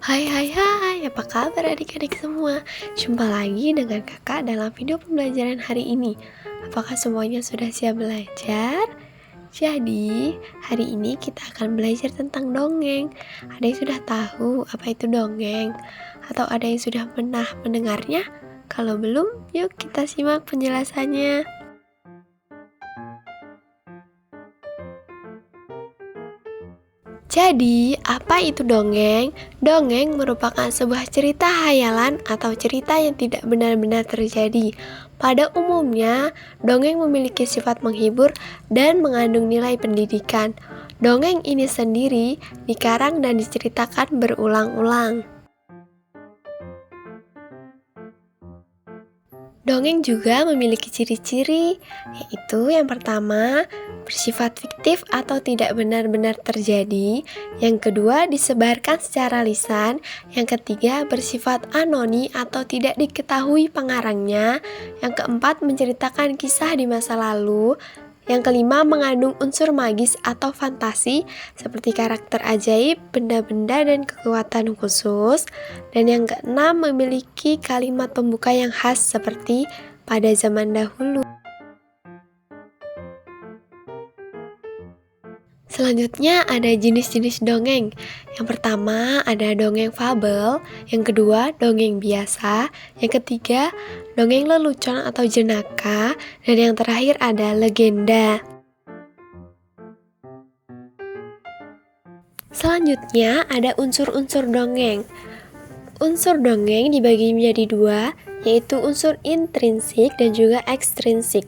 Hai hai hai, apa kabar adik-adik semua? Jumpa lagi dengan kakak dalam video pembelajaran hari ini. Apakah semuanya sudah siap belajar? Jadi, hari ini kita akan belajar tentang dongeng. Ada yang sudah tahu apa itu dongeng? Atau ada yang sudah pernah mendengarnya? Kalau belum, yuk kita simak penjelasannya. Jadi, apa itu dongeng? Dongeng merupakan sebuah cerita hayalan atau cerita yang tidak benar-benar terjadi. Pada umumnya, dongeng memiliki sifat menghibur dan mengandung nilai pendidikan. Dongeng ini sendiri dikarang dan diceritakan berulang-ulang. Dongeng juga memiliki ciri-ciri, yaitu yang pertama, bersifat fiktif atau tidak benar-benar terjadi. Yang kedua, disebarkan secara lisan. Yang ketiga, bersifat anoni atau tidak diketahui pengarangnya. Yang keempat, menceritakan kisah di masa lalu. Yang kelima, mengandung unsur magis atau fantasi seperti karakter ajaib, benda-benda, dan kekuatan khusus. Dan yang keenam, memiliki kalimat pembuka yang khas seperti pada zaman dahulu. Selanjutnya ada jenis-jenis dongeng. Yang pertama ada dongeng fabel, yang kedua dongeng biasa, yang ketiga dongeng lelucon atau jenaka, dan yang terakhir ada legenda. Selanjutnya ada unsur-unsur dongeng. Unsur dongeng dibagi menjadi dua, yaitu unsur intrinsik dan juga ekstrinsik.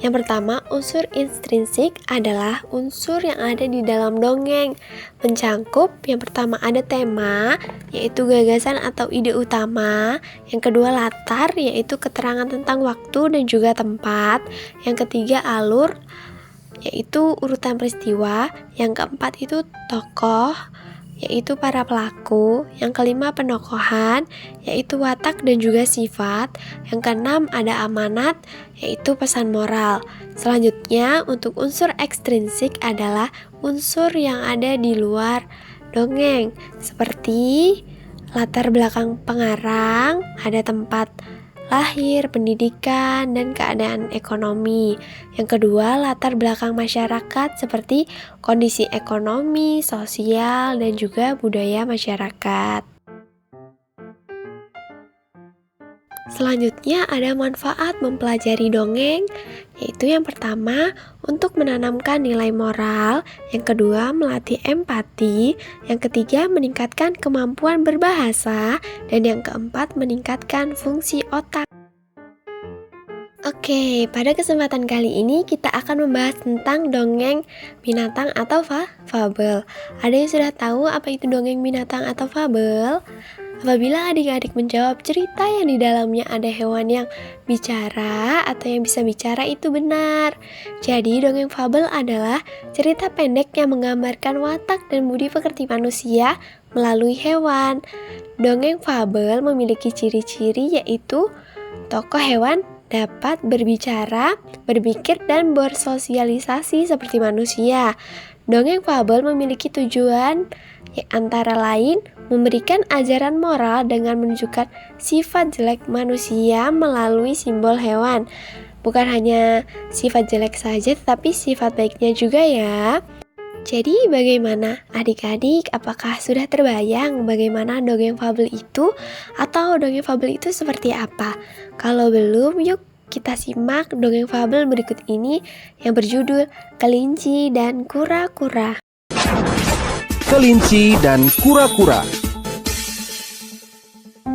Yang pertama, unsur intrinsik adalah unsur yang ada di dalam dongeng. Mencangkup, yang pertama ada tema, yaitu gagasan atau ide utama. Yang kedua latar, yaitu keterangan tentang waktu dan juga tempat. Yang ketiga alur, yaitu urutan peristiwa. Yang keempat itu tokoh, yaitu para pelaku. Yang kelima penokohan, yaitu watak dan juga sifat. Yang keenam ada amanat, yaitu pesan moral. Selanjutnya untuk unsur ekstrinsik adalah unsur yang ada di luar dongeng, seperti latar belakang pengarang, ada tempat lahir, pendidikan, dan keadaan ekonomi. Yang kedua, latar belakang masyarakat seperti kondisi ekonomi, sosial, dan juga budaya masyarakat. Selanjutnya ada manfaat mempelajari dongeng, yaitu yang pertama untuk menanamkan nilai moral, yang kedua melatih empati, yang ketiga meningkatkan kemampuan berbahasa, dan yang keempat meningkatkan fungsi otak. Oke, pada kesempatan kali ini kita akan membahas tentang dongeng binatang atau fabel. Ada yang sudah tahu apa itu dongeng binatang atau fabel? Apabila adik-adik menjawab cerita yang di dalamnya ada hewan yang bicara atau yang bisa bicara, itu benar. Jadi dongeng fabel adalah cerita pendek yang menggambarkan watak dan budi pekerti manusia melalui hewan. Dongeng fabel memiliki ciri-ciri yaitu tokoh hewan dapat berbicara, berpikir, dan bersosialisasi seperti manusia. Dongeng fabel memiliki tujuan antara lain memberikan ajaran moral dengan menunjukkan sifat jelek manusia melalui simbol hewan. Bukan hanya sifat jelek saja, tetapi sifat baiknya juga ya. Jadi bagaimana adik-adik, apakah sudah terbayang bagaimana dongeng fabel itu? Atau dongeng fabel itu seperti apa? Kalau belum, yuk kita simak dongeng fabel berikut ini yang berjudul Kelinci dan Kura-Kura. Kelinci dan Kura-Kura.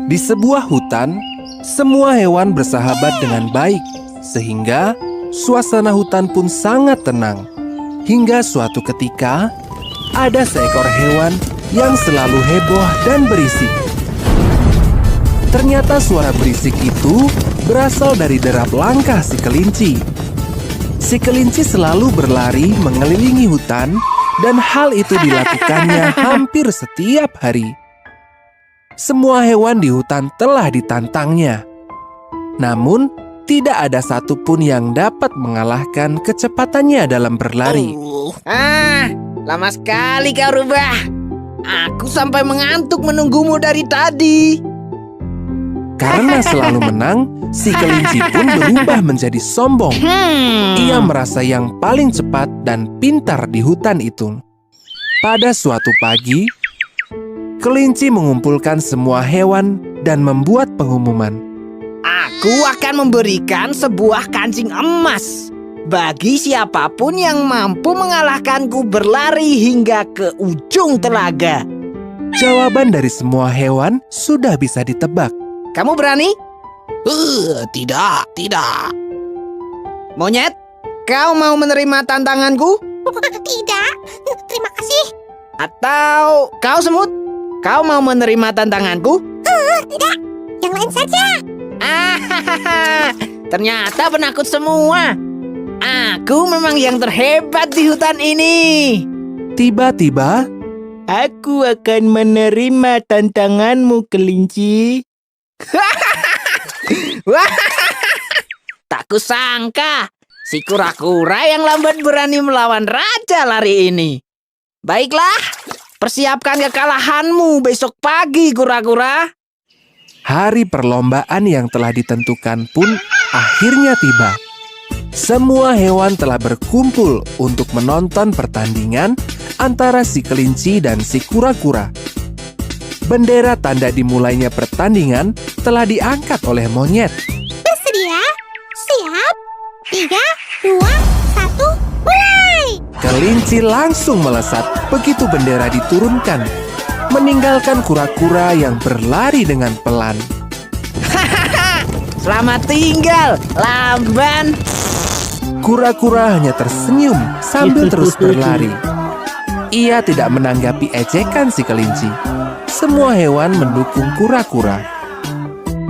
Di sebuah hutan, semua hewan bersahabat dengan baik, sehingga suasana hutan pun sangat tenang. Hingga suatu ketika, ada seekor hewan yang selalu heboh dan berisik. Ternyata suara berisik itu berasal dari derap langkah si kelinci. Si kelinci selalu berlari mengelilingi hutan, dan hal itu dilakukannya hampir setiap hari. Semua hewan di hutan telah ditantangnya. Namun, tidak ada satupun yang dapat mengalahkan kecepatannya dalam berlari. Lama sekali kau rubah. Aku sampai mengantuk menunggumu dari tadi. Karena selalu menang, si kelinci pun berubah menjadi sombong. Ia merasa yang paling cepat dan pintar di hutan itu. Pada suatu pagi, kelinci mengumpulkan semua hewan dan membuat pengumuman. Aku akan memberikan sebuah kancing emas bagi siapapun yang mampu mengalahkanku berlari hingga ke ujung telaga. Jawaban dari semua hewan sudah bisa ditebak. Kamu berani? Tidak. Monyet, kau mau menerima tantanganku? Tidak, terima kasih. Atau kau semut, kau mau menerima tantanganku? Tidak, yang lain saja. Ternyata penakut semua. Aku memang yang terhebat di hutan ini. Tiba-tiba, Aku akan menerima tantanganmu, kelinci. Tak kusangka si kura-kura yang lambat berani melawan raja lari ini. Baiklah, persiapkan kekalahanmu besok pagi, kura-kura. hari perlombaan yang telah ditentukan pun akhirnya tiba. Semua hewan telah berkumpul untuk menonton pertandingan antara si kelinci dan si kura-kura. Bendera tanda dimulainya pertandingan telah diangkat oleh monyet. Bersedia? Siap? 3, 2, 1, mulai! Kelinci langsung melesat begitu bendera diturunkan, meninggalkan kura-kura yang berlari dengan pelan. Selamat tinggal, lamban. Kura-kura hanya tersenyum sambil terus berlari. Ia tidak menanggapi ejekan si kelinci. Semua hewan mendukung kura-kura.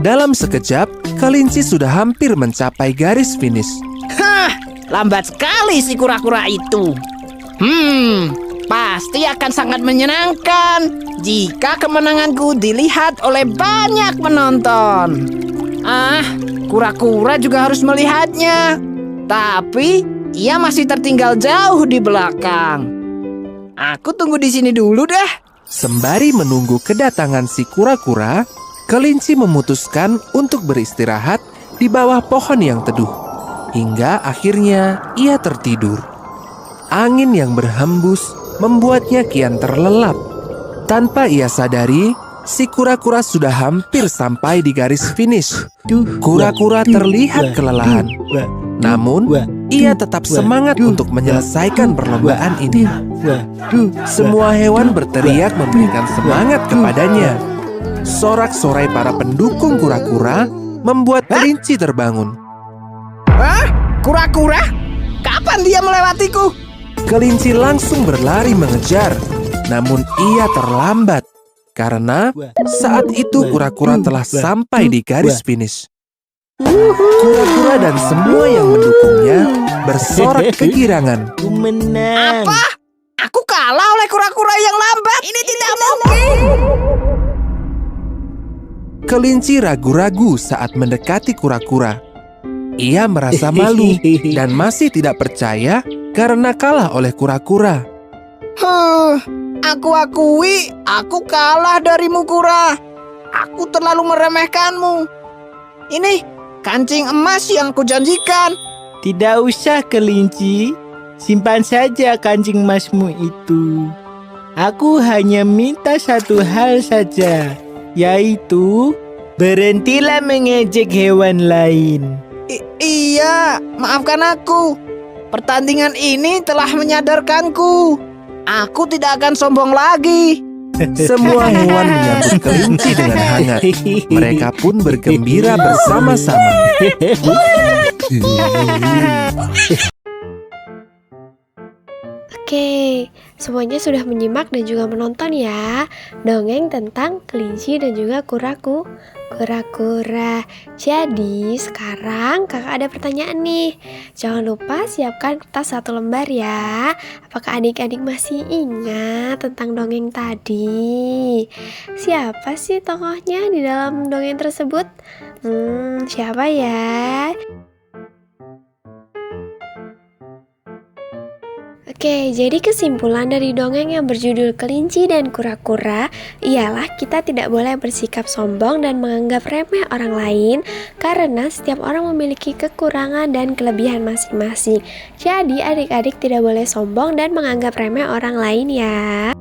Dalam sekejap, kelinci sudah hampir mencapai garis finish. Lambat sekali si kura-kura itu. Pasti akan sangat menyenangkan jika kemenanganku dilihat oleh banyak penonton. Kura-kura juga harus melihatnya. Tapi ia masih tertinggal jauh di belakang. Aku tunggu di sini dulu deh. Sembari menunggu kedatangan si kura-kura, kelinci memutuskan untuk beristirahat di bawah pohon yang teduh. Hingga akhirnya ia tertidur. Angin yang berhembus membuatnya kian terlelap. Tanpa ia sadari, si kura-kura sudah hampir sampai di garis finish. Kura-kura terlihat kelelahan. Namun, ia tetap semangat untuk menyelesaikan perlombaan ini. Semua hewan berteriak memberikan semangat kepadanya. Sorak-sorai para pendukung kura-kura membuat kelinci terbangun. Kura-kura? Kapan dia melewatiku? Kelinci langsung berlari mengejar, namun ia terlambat karena saat itu kura-kura telah sampai di garis finish. Kura-kura dan semua yang mendukungnya bersorak kegirangan. Aku menang. Apa? Aku kalah oleh kura-kura yang lambat. Ini tidak mungkin. Kelinci ragu-ragu saat mendekati kura-kura. Ia merasa malu dan masih tidak percaya karena kalah oleh kura-kura. Aku akui, aku kalah darimu, kura. Aku terlalu meremehkanmu. Ini kancing emas yang kujanjikan. Tidak usah, kelinci. Simpan saja kancing emasmu itu. Aku hanya minta satu hal saja, yaitu berhentilah mengejek hewan lain. Iya, maafkan aku. Pertandingan ini telah menyadarkanku. Aku tidak akan sombong lagi. Semua hewan menyambut kelinci dengan hangat. Mereka pun bergembira bersama-sama. Oke, semuanya sudah menyimak dan juga menonton ya dongeng tentang kelinci dan juga kura-kura. Jadi sekarang kakak ada pertanyaan nih. Jangan lupa siapkan kertas 1 lembar ya. Apakah adik-adik masih ingat tentang dongeng tadi? Siapa sih tokohnya di dalam dongeng tersebut? Siapa ya? Oke, jadi kesimpulan dari dongeng yang berjudul Kelinci dan Kura-Kura ialah kita tidak boleh bersikap sombong dan menganggap remeh orang lain karena setiap orang memiliki kekurangan dan kelebihan masing-masing. Jadi adik-adik tidak boleh sombong dan menganggap remeh orang lain ya.